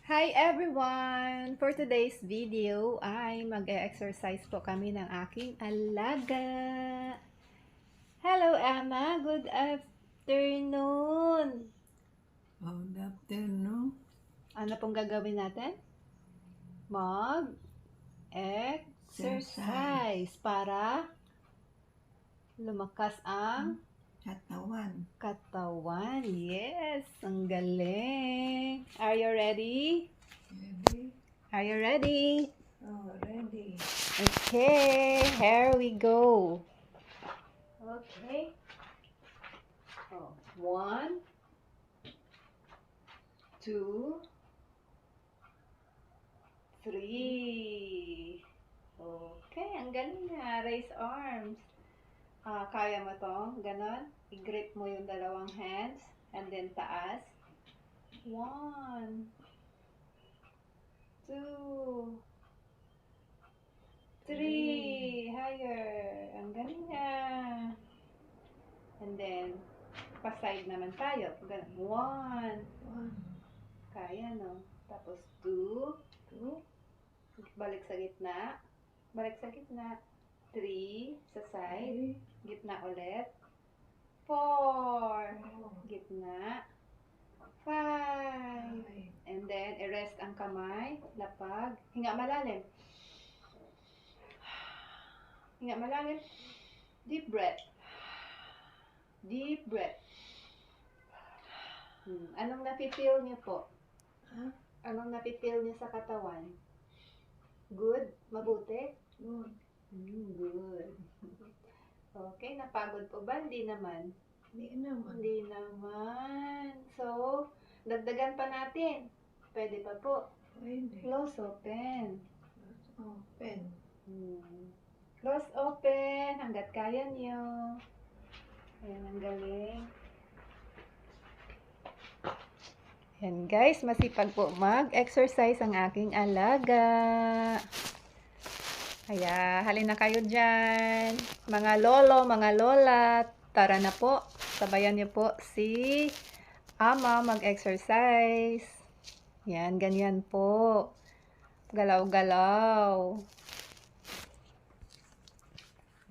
Hi everyone! For today's video ay mag-exercise po kami ng aking alaga. Hello Emma! Good afternoon! Good afternoon. Ano pong gagawin natin? Mag-exercise para lumakas ang katawan. Yes! Ang galing! Are you ready? Ready? Are you ready? Oh, ready. Okay, here we go. Okay. Oh, 1, 2, 3. Okay, ang galing na. Raise arms. Kaya mo to? Ganon. I-grip mo yung dalawang hands. And then taas. 1, 2, 3. Higher. Ang galing na. And then, pa-side naman tayo. 1. Kaya, no? Tapos, 2. Balik sa gitna. Balik sa gitna. 3. Sa side. Gitna ulit. 4. Gitna. 5. And then, i-rest ang kamay. Lapag. Hinga malalim. Hinga malalim. Deep breath. Deep breath. Anong napipil niyo po? Anong napipil niyo sa katawan? Good? Mabuti? Good. Good. Okay, napagod po ba? Hindi naman. Hindi naman. Hindi naman. So, dagdagan pa natin. Pwede pa po. Pwede. Close open. Open. Close open. Hanggat kaya niyo. Ayan, ang galing. Ayan guys, masipag po mag-exercise ang aking alaga. Kaya, halina kayo dyan. Mga lolo, mga lola, tara na po. Sabayan niyo po si Ama mag-exercise. Yan, ganyan po. Galaw-galaw.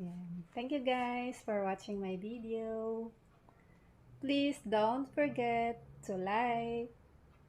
Yan. Thank you guys for watching my video. Please don't forget to like,